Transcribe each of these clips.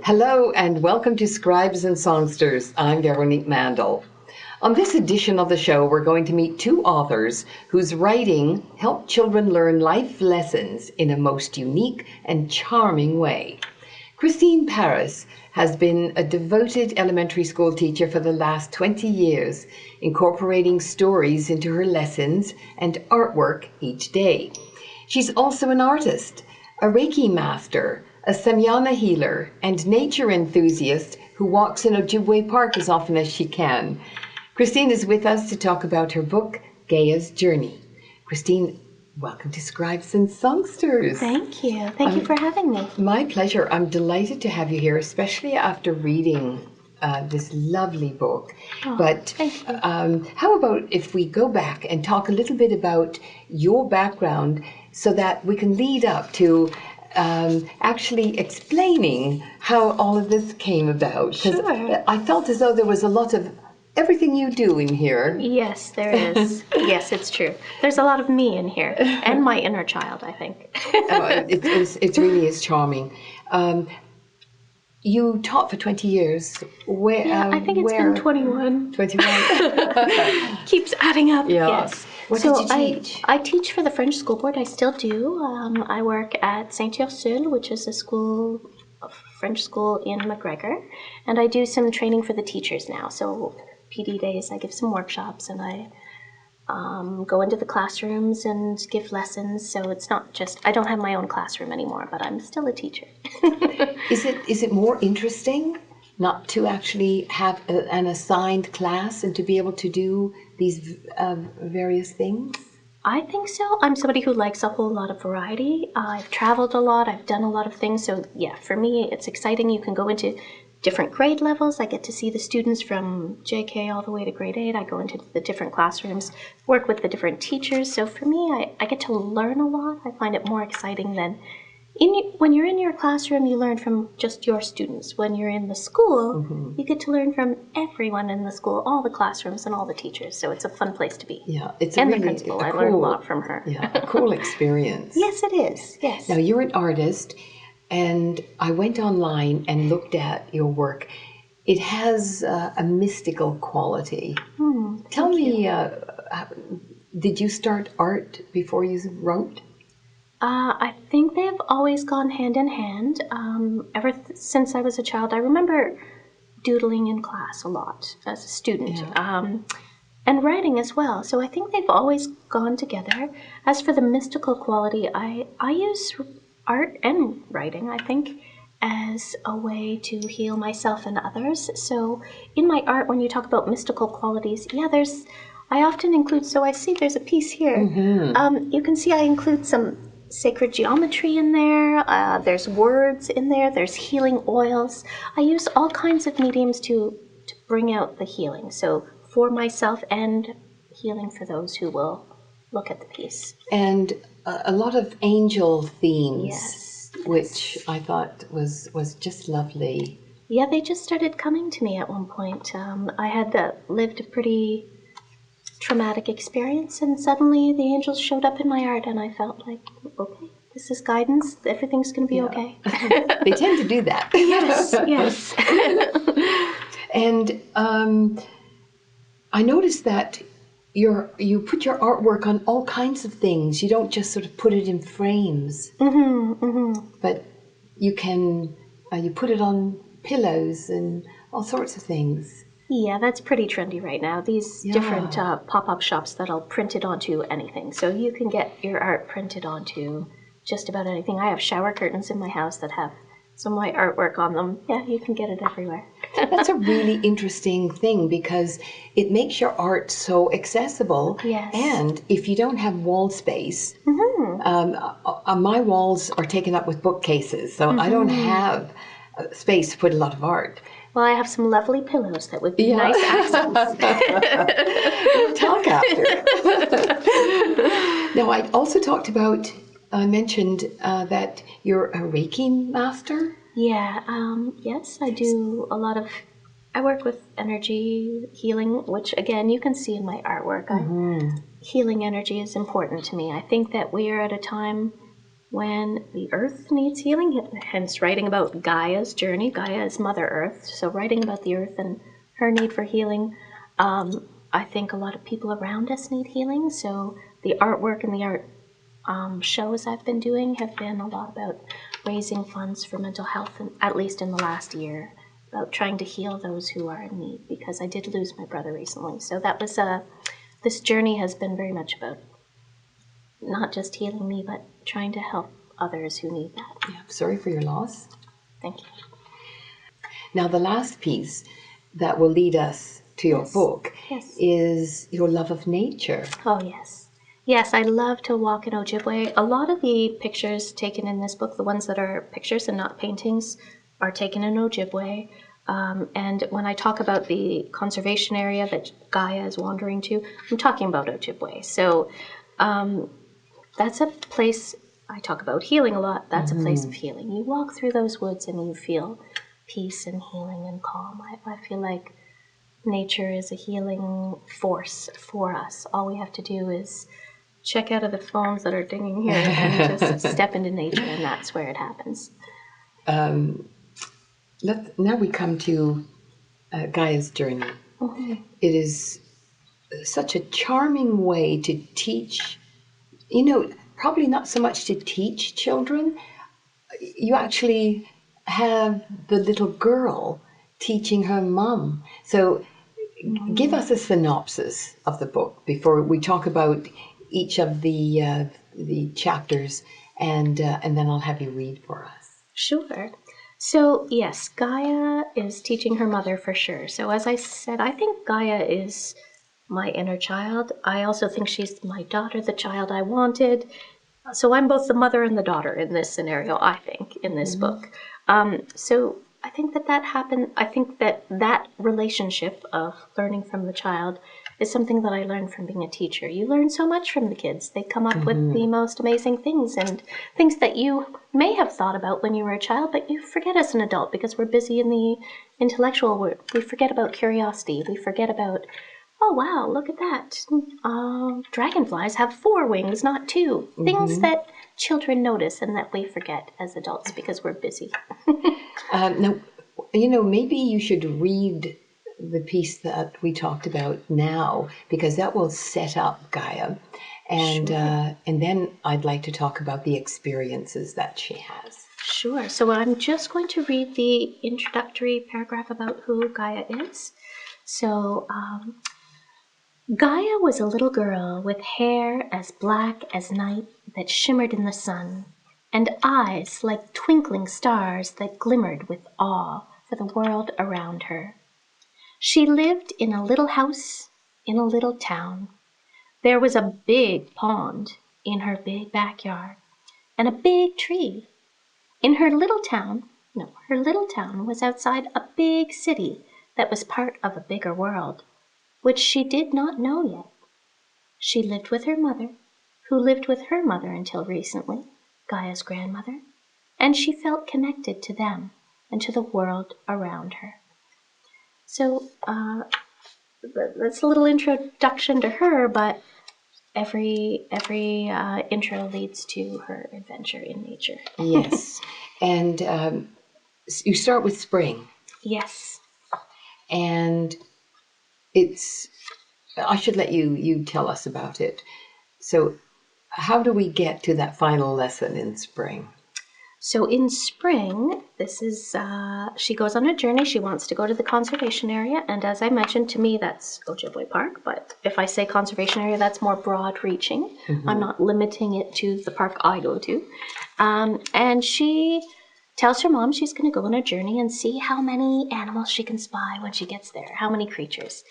Hello and welcome to Scribes and Songsters. I'm Veronique Mandel. On this edition of the show, we're going to meet two authors whose writing helped children learn life lessons in a most unique and charming way. Christine Paris has been a devoted elementary school teacher for the last 20 years, incorporating stories into her lessons and artwork each day. She's also an artist, a Reiki master, a Samyana healer, and nature enthusiast who walks in Ojibwe Park as often as she can. Christine is with us to talk about her book, Gaia's Journey. Christine, welcome to Scribes and Songsters. Thank you. Thank you for having me. My pleasure. I'm delighted to have you here, especially after reading this lovely book. But how about if we go back and talk a little bit about your background so that we can lead up to actually explaining how all of this came about. Sure. I felt as though there was a lot of everything you do in here. Yes, there is. Yes, it's true. There's a lot of me in here, and my inner child, I think. It really is charming. You taught for 20 years. I think it's been 21. 21. Keeps adding up. Yeah. Yes. What did you teach? I teach for the French School Board. I still do. I work at Saint-Ursule, which is a French school in McGregor, and I do some training for the teachers now. So PD days, I give some workshops, and I go into the classrooms and give lessons. So it's not just, I don't have my own classroom anymore, but I'm still a teacher. Is it more interesting not to actually have an assigned class and to be able to do these various things? I think so. I'm somebody who likes a whole lot of variety. I've traveled a lot. I've done a lot of things. So yeah, for me, it's exciting. You can go into different grade levels. I get to see the students from JK all the way to grade 8. I go into the different classrooms, work with the different teachers. So for me, I get to learn a lot. I find it more exciting than when you're in your classroom, you learn from just your students. When you're in the school, you get to learn from everyone in the school, all the classrooms and all the teachers. So it's a fun place to be. Yeah, it's and really the principal. I learned a lot from her. Yeah, a cool experience. Yes, it is. Yes. Now, you're an artist, and I went online and looked at your work. It has a mystical quality. Tell me, did you start art before you wrote? I think they've always gone hand in hand. Ever since I was a child, I remember doodling in class a lot as a student, and writing as well. So I think they've always gone together. As for the mystical quality, I use art and writing, I think, as a way to heal myself and others. So in my art, when you talk about mystical qualities, I often include, so I see there's a piece here. You can see I include some sacred geometry in there, there's words in there, there's healing oils. I use all kinds of mediums to bring out the healing, so for myself and healing for those who will look at the piece. And a lot of angel themes, yes. which I thought was just lovely. Yeah, they just started coming to me at one point. I had lived a pretty traumatic experience, and suddenly the angels showed up in my art, and I felt like, okay, this is guidance. Everything's going to be okay. They tend to do that. Yes, yes. And I noticed that you put your artwork on all kinds of things. You don't just sort of put it in frames, but you can you put it on pillows and all sorts of things. Yeah, that's pretty trendy right now. These different pop-up shops that'll print it onto anything. So you can get your art printed onto just about anything. I have shower curtains in my house that have some of my artwork on them. Yeah, you can get it everywhere. That's a really interesting thing because it makes your art so accessible. Yes. And if you don't have wall space, my walls are taken up with bookcases, so I don't have space to put a lot of art. Well, I have some lovely pillows that would be nice accents. We'll talk after. Now, I also mentioned that you're a Reiki master? Yeah, yes, I do a lot of, I work with energy healing, which again, you can see in my artwork. Healing energy is important to me. I think that we are at a time when the earth needs healing, hence writing about Gaia's journey. Gaia is Mother Earth, so writing about the earth and her need for healing. I think a lot of people around us need healing, so the artwork and the art shows I've been doing have been a lot about raising funds for mental health, and at least in the last year, about trying to heal those who are in need, because I did lose my brother recently. So that was this journey has been very much about not just healing me, but trying to help others who need that. Yeah, sorry for your loss. Thank you. Now, the last piece that will lead us to your book is your love of nature. Oh, yes. Yes, I love to walk in Ojibwe. A lot of the pictures taken in this book, the ones that are pictures and not paintings, are taken in Ojibwe. And when I talk about the conservation area that Gaia is wandering to, I'm talking about Ojibwe. So that's a place, I talk about healing a lot, that's a place of healing. You walk through those woods and you feel peace and healing and calm. I feel like nature is a healing force for us. All we have to do is check out of the phones that are dinging here and just step into nature, and that's where it happens. Now we come to Gaia's journey. It is such a charming way to teach, probably not so much to teach children. You actually have the little girl teaching her mom. So give us a synopsis of the book before we talk about each of the chapters, and then I'll have you read for us. Sure. So, yes, Gaia is teaching her mother for sure. So, as I said, I think Gaia is my inner child. I also think she's my daughter, the child I wanted. So I'm both the mother and the daughter in this scenario, I think, in this book. So I think that happened. I think that relationship of learning from the child is something that I learned from being a teacher. You learn so much from the kids. They come up with the most amazing things, and things that you may have thought about when you were a child, but you forget as an adult because we're busy in the intellectual world. We forget about curiosity. We forget about, oh, wow, look at that. Dragonflies have 4 wings, not 2. Things that children notice and that we forget as adults because we're busy. Now, maybe you should read the piece that we talked about now, because that will set up Gaia. And and then I'd like to talk about the experiences that she has. Sure. So I'm just going to read the introductory paragraph about who Gaia is. So, Gaia was a little girl with hair as black as night that shimmered in the sun, and eyes like twinkling stars that glimmered with awe for the world around her. She lived in a little house in a little town. There was a big pond in her big backyard, and a big tree. Her little town was outside a big city that was part of a bigger world, which she did not know yet. She lived with her mother, who lived with her mother until recently, Gaia's grandmother, and she felt connected to them and to the world around her. So that's a little introduction to her, but every intro leads to her adventure in nature. Yes, and you start with spring. Yes. And I should let you tell us about it. So how do we get to that final lesson in spring? So in spring, this is, she goes on a journey. She wants to go to the conservation area. And as I mentioned, to me, that's Ojibwe Park. But if I say conservation area, that's more broad reaching. I'm not limiting it to the park I go to. And she tells her mom she's going to go on a journey and see how many animals she can spy when she gets there, how many creatures.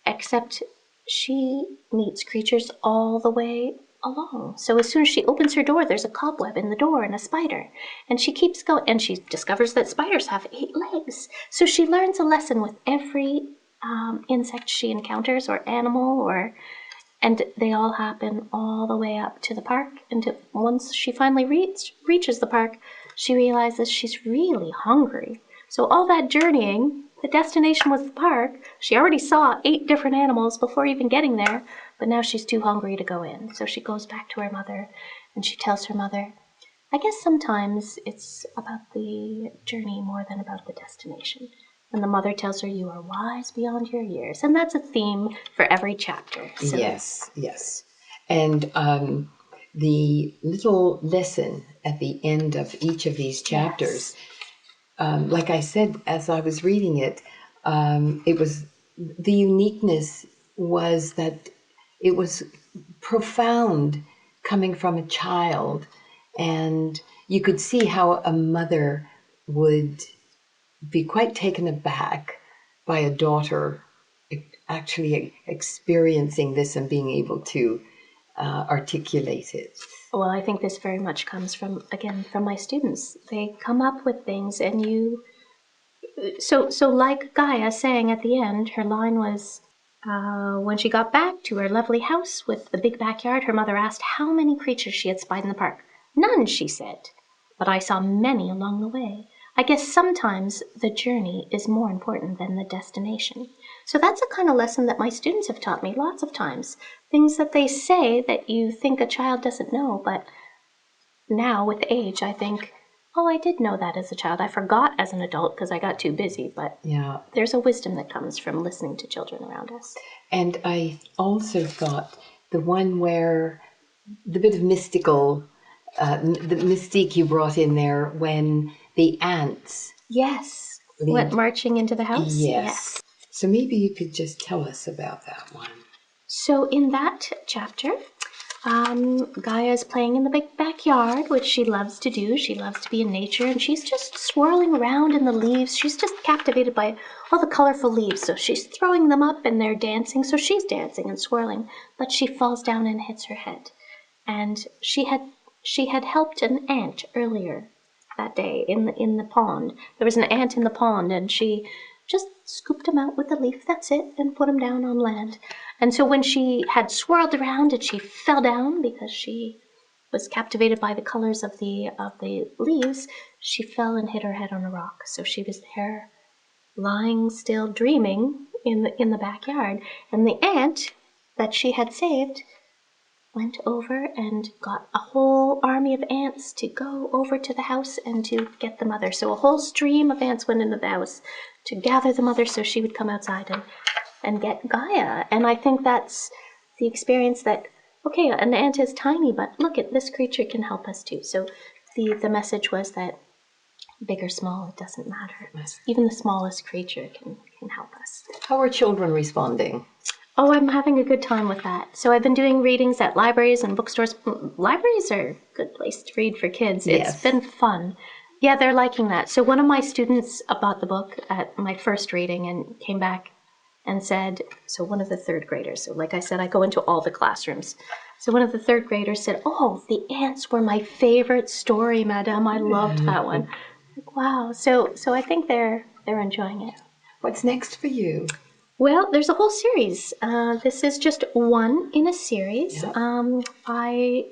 Except she meets creatures all the way along. So as soon as she opens her door, there's a cobweb in the door and a spider. And she keeps going, and she discovers that spiders have 8 legs. So she learns a lesson with every insect she encounters or animal, and they all happen all the way up to the park. And once she finally reaches the park, she realizes she's really hungry. So all that journeying, the destination was the park. She already saw 8 different animals before even getting there, but now she's too hungry to go in. So she goes back to her mother, and she tells her mother, I guess sometimes it's about the journey more than about the destination. And the mother tells her, "You are wise beyond your years." And that's a theme for every chapter. So. Yes, yes. And the little lesson at the end of each of these chapters, like I said, as I was reading it, it was the uniqueness was that it was profound coming from a child, and you could see how a mother would be quite taken aback by a daughter actually experiencing this and being able to articulate it. Well, I think this very much comes from, again, from my students. They come up with things, and you. So like Gaia saying at the end, her line was, when she got back to her lovely house with the big backyard, her mother asked how many creatures she had spied in the park. "None," she said, "but I saw many along the way." I guess sometimes the journey is more important than the destination. So that's a kind of lesson that my students have taught me lots of times. Things that they say that you think a child doesn't know, but now with age, I think, oh, I did know that as a child. I forgot as an adult because I got too busy, but there's a wisdom that comes from listening to children around us. And I also thought the one where the bit of mystical, the mystique you brought in there when the ants. Yes. Went marching into the house? Yes. So maybe you could just tell us about that one. So in that chapter, Gaia's playing in the big backyard, which she loves to do. She loves to be in nature, and she's just swirling around in the leaves. She's just captivated by all the colorful leaves. So she's throwing them up, and they're dancing. So she's dancing and swirling, but she falls down and hits her head. And she had helped an ant earlier that day in the pond. There was an ant in the pond, and she just scooped him out with a leaf, that's it, and put him down on land. And so when she had swirled around and she fell down because she was captivated by the colors of the leaves, she fell and hit her head on a rock. So she was there, lying still, dreaming in the backyard. And the ant that she had saved went over and got a whole army of ants to go over to the house and to get the mother. So a whole stream of ants went into the house to gather the mother so she would come outside and get Gaia. And I think that's the experience that, okay, an ant is tiny, but look, this creature can help us too. So the message was that big or small, it doesn't matter. Even the smallest creature can help us. How are children responding? Oh, I'm having a good time with that. So I've been doing readings at libraries and bookstores. Libraries are a good place to read for kids. It's been fun. Yeah, they're liking that. So one of my students bought the book at my first reading and came back and said, so one of the third graders, so like I said, I go into all the classrooms. So one of the third graders said, "Oh, the ants were my favorite story, Madame. I loved that one." Like, wow. So I think they're enjoying it. What's next for you? Well, there's a whole series. This is just one in a series. I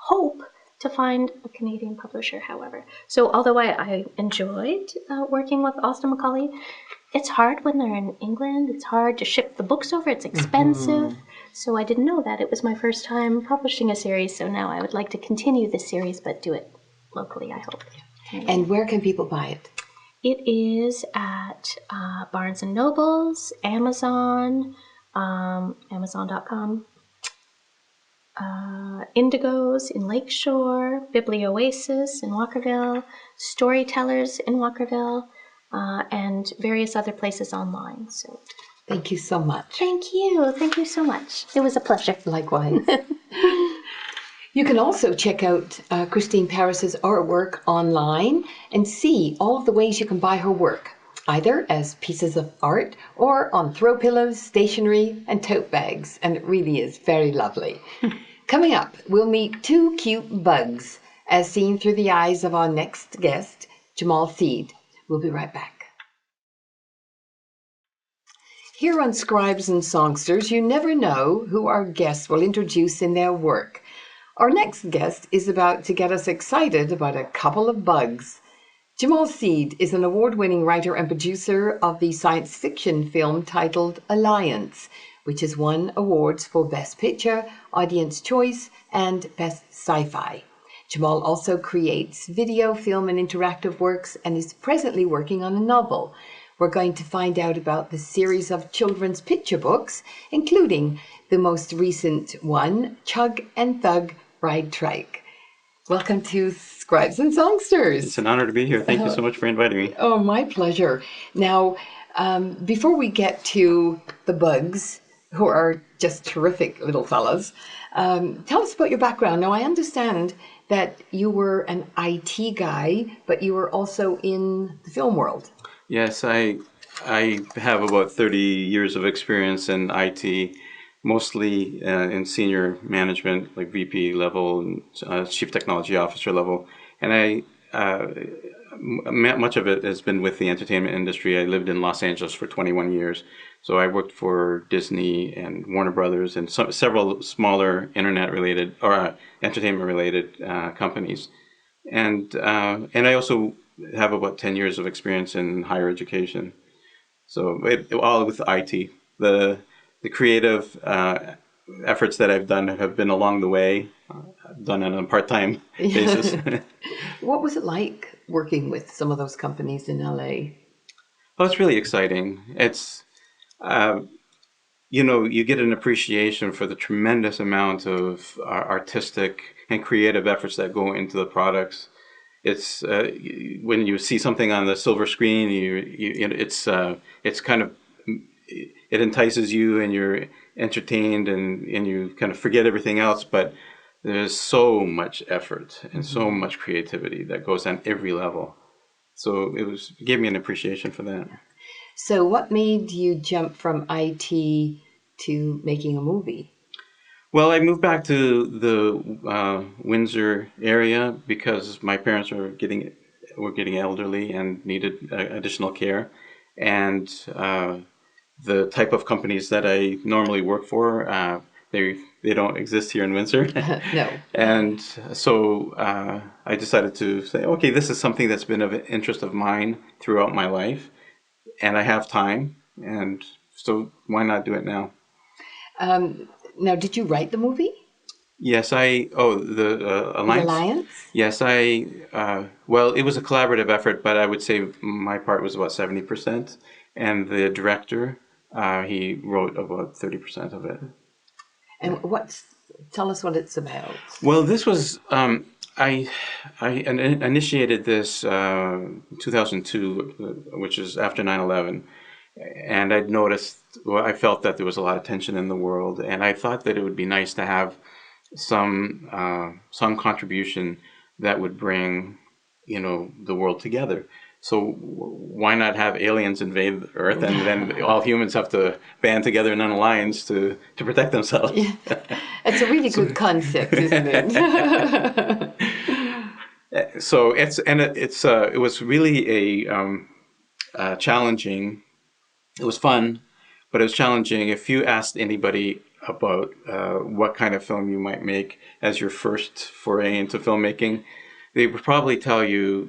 hope to find a Canadian publisher, however. So although I enjoyed working with Austin Macaulay, it's hard when they're in England. It's hard to ship the books over. It's expensive. So I didn't know that. It was my first time publishing a series, so now I would like to continue the series, but do it locally, I hope. And where can people buy it? It is at Barnes & Noble's, Amazon, Amazon.com, Indigo's in Lakeshore, Biblioasis in Walkerville, Storytellers in Walkerville, and various other places online. So, thank you so much. Thank you so much. It was a pleasure. Likewise. You can also check out Christine Paris's artwork online and see all of the ways you can buy her work, either as pieces of art or on throw pillows, stationery, and tote bags. And it really is very lovely. Coming up, we'll meet two cute bugs as seen through the eyes of our next guest, Gemal Seede. We'll be right back. Here on Scribes and Songsters, you never know who our guests will introduce in their work. Our next guest is about to get us excited about a couple of bugs. Gemal Seede is an award-winning writer and producer of the science fiction film titled Alliance, which has won awards for Best Picture, Audience Choice, and Best Sci-Fi. Gemal also creates video, film, and interactive works and is presently working on a novel. We're going to find out about the series of children's picture books, including the most recent one, Chug and Thug Ride Trike. Welcome to Scribes and Songsters. It's an honor to be here. Thank you so much for inviting me. Oh, my pleasure. Now, before we get to the Bugs, who are just terrific little fellas, tell us about your background. Now, I understand that you were an IT guy, but you were also in the film world. Yes, I have about 30 years of experience in IT, mostly in senior management, like VP level and Chief Technology Officer level. And much of it has been with the entertainment industry. I lived in Los Angeles for 21 years. So I worked for Disney and Warner Brothers and several smaller internet-related or entertainment-related companies. And I also have about 10 years of experience in higher education. So all with IT. The creative efforts that I've done have been along the way, done on a part-time basis. What was it like working with some of those companies in LA? Well, it's really exciting. It's, you get an appreciation for the tremendous amount of artistic and creative efforts that go into the products. It's when you see something on the silver screen, it's kind of, it entices you and you're entertained and you kind of forget everything else. But there's so much effort and so much creativity that goes on every level. So it gave me an appreciation for that. So what made you jump from IT to making a movie? Well, I moved back to the Windsor area because my parents were getting elderly and needed additional care, and the type of companies that I normally work for, they don't exist here in Windsor. No. And so I decided to say, okay, this is something that's been of interest of mine throughout my life, and I have time, and so why not do it now? Now, did you write the movie? Yes, the Alliance? The Alliance? Yes, well, it was a collaborative effort, but I would say my part was about 70%, and the director, he wrote about 30% of it. And tell us what it's about. Well, this was, I initiated this 2002, which is after 9/11. And I'd noticed, well, I felt that there was a lot of tension in the world, and I thought that it would be nice to have some contribution that would bring, the world together. So why not have aliens invade Earth, and then all humans have to band together in an alliance to protect themselves? Yeah. It's a really good concept, isn't it? So it was really a challenging. It was fun, but it was challenging. If you asked anybody about what kind of film you might make as your first foray into filmmaking, they would probably tell you,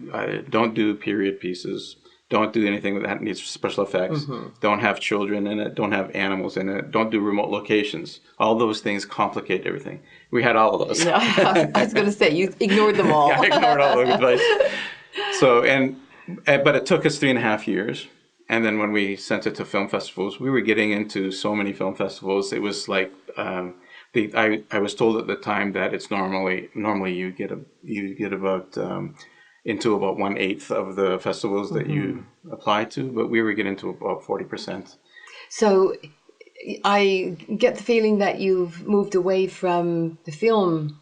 don't do period pieces, don't do anything that needs special effects, don't have children in it, don't have animals in it, don't do remote locations. All those things complicate everything. We had all of those. Yeah, I was going to say, you ignored them all. Yeah, I ignored all the advice. So, but it took us 3.5 years. And then when we sent it to film festivals, we were getting into so many film festivals. It was like I was told at the time that it's normally you get about into about 1/8 of the festivals that you apply to, but we were getting to about 40%. So I get the feeling that you've moved away from the film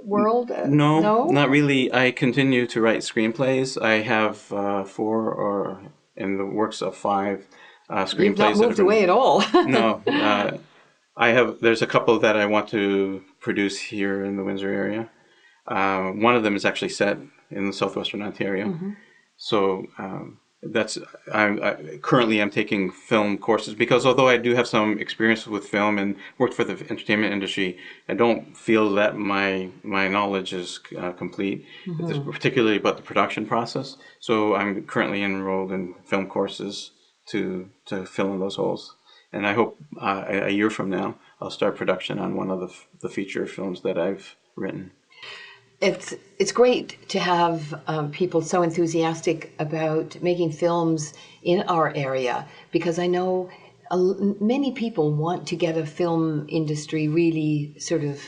world. No, not really. I continue to write screenplays. I have 4 or in the works of 5 screenplays. You've not moved away at all. No, there's a couple that I want to produce here in the Windsor area. One of them is actually set in southwestern Ontario. So I currently am taking film courses because although I do have some experience with film and worked for the entertainment industry, I don't feel that my knowledge is complete, particularly about the production process. So I'm currently enrolled in film courses to fill in those holes. And I hope a year from now I'll start production on one of the feature films that I've written. it's great to have people so enthusiastic about making films in our area, because I know many people want to get a film industry really sort of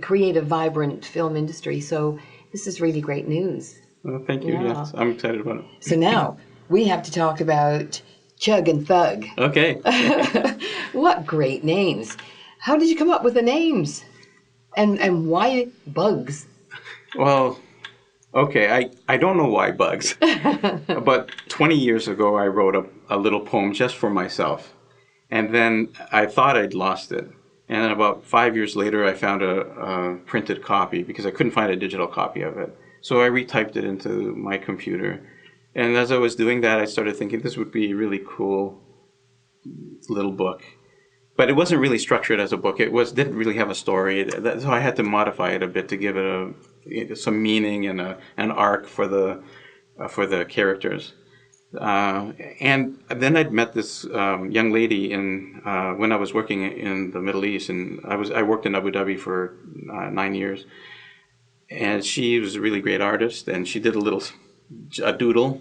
create a vibrant film industry. So this is really great news. Well, thank you. Yeah. Yes, I'm excited about it. So now we have to talk about Chug and Thug. Okay. What great names! How did you come up with the names? And why bugs? Well, okay, I don't know why bugs. But 20 years ago, I wrote a little poem just for myself. And then I thought I'd lost it. And then about 5 years later, I found a printed copy because I couldn't find a digital copy of it. So I retyped it into my computer. And as I was doing that, I started thinking this would be a really cool little book. But it wasn't really structured as a book. Didn't really have a story. So I had to modify it a bit to give it some meaning and an arc for the characters. And then I'd met this young lady when I was working in the Middle East, and I worked in Abu Dhabi for 9 years. And she was a really great artist, and she did a doodle.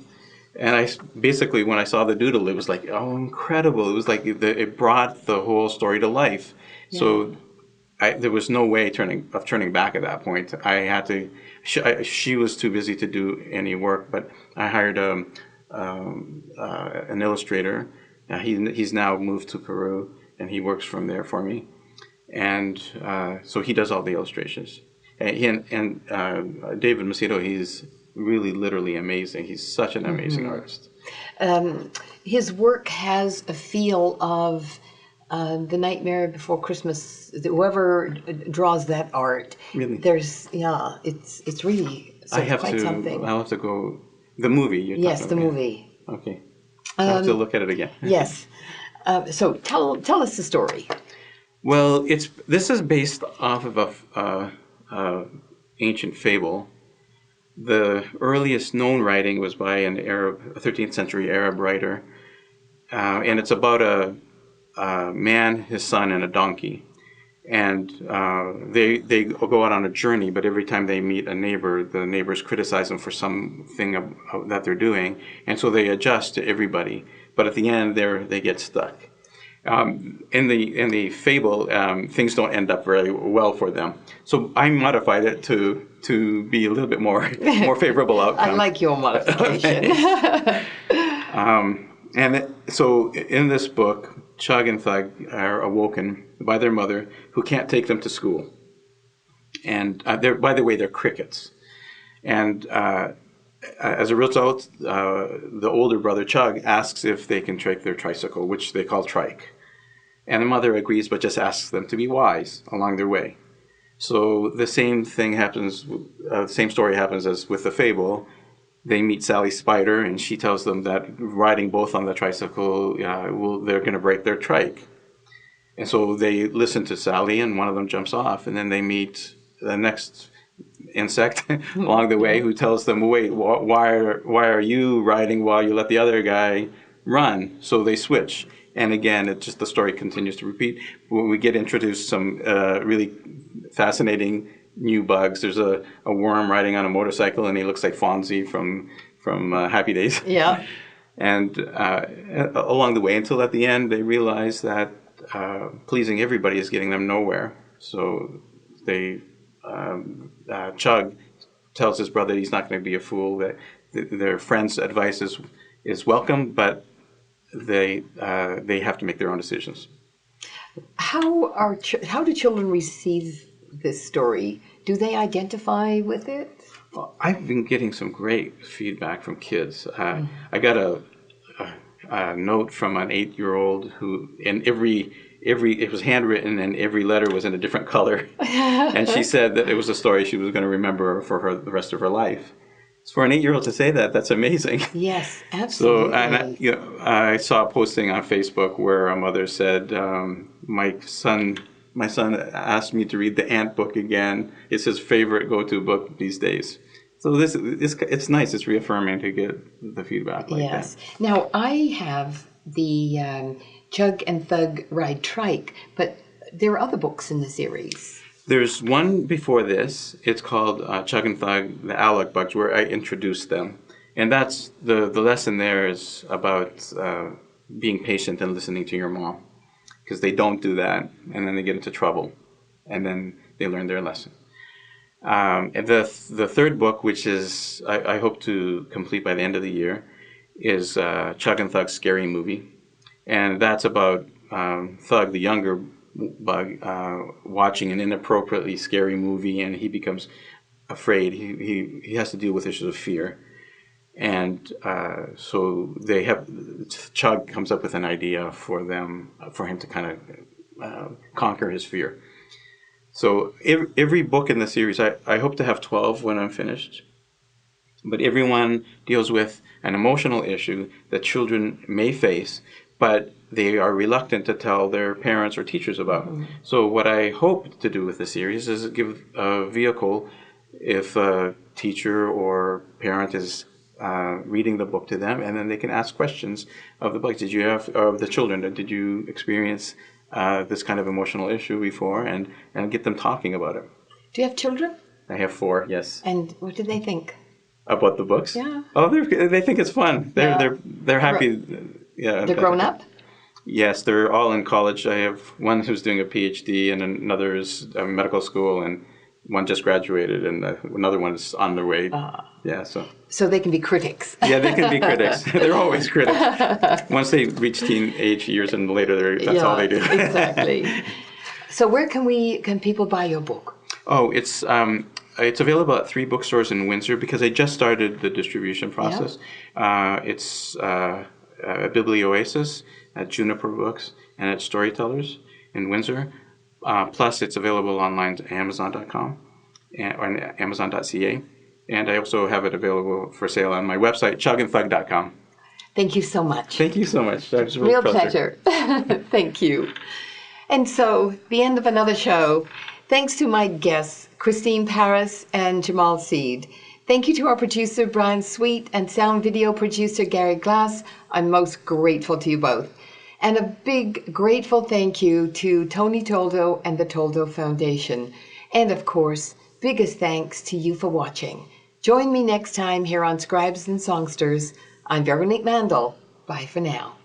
And basically, when I saw the doodle, it was like, oh, incredible! It was like it brought the whole story to life. Yeah. So there was no way turning back at that point. I had to. She was too busy to do any work, but I hired an illustrator. He's now moved to Peru, and he works from there for me. And so he does all the illustrations. And David Macedo, he's really literally amazing. He's such an amazing artist. His work has a feel of The Nightmare Before Christmas. Whoever draws that art, really, it's really quite something. I'll have to go. The movie you're yes, talking the about. movie. Okay, I'll have to look at it again. Yes. So tell us the story. Well, this is based off of a ancient fable. The earliest known writing was by a 13th century Arab writer, and it's about a man, his son, and a donkey. And they go out on a journey, but every time they meet a neighbor, the neighbors criticize them for something that they're doing, and so they adjust to everybody. But at the end, they get stuck. In the fable, things don't end up very well for them. So I modified it to be a little bit more favorable outcome. I like your modification. So in this book, Chug and Thug are awoken by their mother, who can't take them to school. And by the way, they're crickets. And as a result, the older brother, Chug, asks if they can take their tricycle, which they call trike. And the mother agrees, but just asks them to be wise along their way. So the same thing happens, same story happens as with the fable. They meet Sally Spider, and she tells them that riding both on the tricycle, they're going to break their trike. And so they listen to Sally, and one of them jumps off, and then they meet the next insect along the way who tells them, wait, why are you riding while you let the other guy run? So they switch. And again, the story continues to repeat. When we get introduced some really fascinating new bugs. There's a worm riding on a motorcycle, and he looks like Fonzie from Happy Days. Yeah. And along the way, until at the end, they realize that pleasing everybody is getting them nowhere. So Chug tells his brother he's not going to be a fool. That their friend's advice is welcome, but they have to make their own decisions. How do children receive this story? Do they identify with it? Well, I've been getting some great feedback from kids. I got a note from an 8-year-old who, in it was handwritten and every letter was in a different color, and she said that it was a story she was going to remember for the rest of her life. For an 8-year-old to say that, that's amazing. Yes, absolutely. So, I saw a posting on Facebook where a mother said, my son asked me to read the Ant book again. It's his favorite go-to book these days. So it's nice. It's reaffirming to get the feedback like that. Yes. Now, I have the Chug and Thug Ride Trike, but there are other books in the series. There's one before this. It's called Chug and Thug, the Alec Bugs, where I introduced them. And that's the lesson there is about being patient and listening to your mom. Because they don't do that, and then they get into trouble. And then they learn their lesson. And the third book, which is I hope to complete by the end of the year, is Chug and Thug's Scary Movie. And that's about Thug, the younger bug, watching an inappropriately scary movie, and he becomes afraid. He has to deal with issues of fear. And so Chug comes up with an idea for him to kind of conquer his fear. So every book in the series, I hope to have 12 when I'm finished. But everyone deals with an emotional issue that children may face, but they are reluctant to tell their parents or teachers about. Mm-hmm. So what I hope to do with the series is give a vehicle if a teacher or parent is reading the book to them, and then they can ask questions of the books. Of the children, did you experience this kind of emotional issue before, and get them talking about it. Do you have children? I have 4, yes. And what do they think? About the books? Yeah. Oh, they think it's fun. They're happy. Yeah. They're grown up? Yes, they're all in college. I have one who's doing a PhD, and another is medical school, and one just graduated, and another one is on their way. Yeah, so they can be critics. Yeah, they can be critics. They're always critics. Once they reach teenage years and later, that's all they do. Exactly. So where can people buy your book? Oh, it's available at 3 bookstores in Windsor because I just started the distribution process. Yeah. It's at Biblioasis, at Juniper Books, and at Storytellers in Windsor. Plus, it's available online to Amazon.com or Amazon.ca. And I also have it available for sale on my website, chugandthug.com. Thank you so much. Thank you so much. That was a real pleasure. Thank you. And so, the end of another show. Thanks to my guests, Christine Paris and Gemal Seede. Thank you to our producer, Brian Sweet, and sound video producer, Gary Glass. I'm most grateful to you both. And a big, grateful thank you to Tony Toldo and the Toldo Foundation. And of course, biggest thanks to you for watching. Join me next time here on Scribes and Songsters. I'm Veronique Mandel. Bye for now.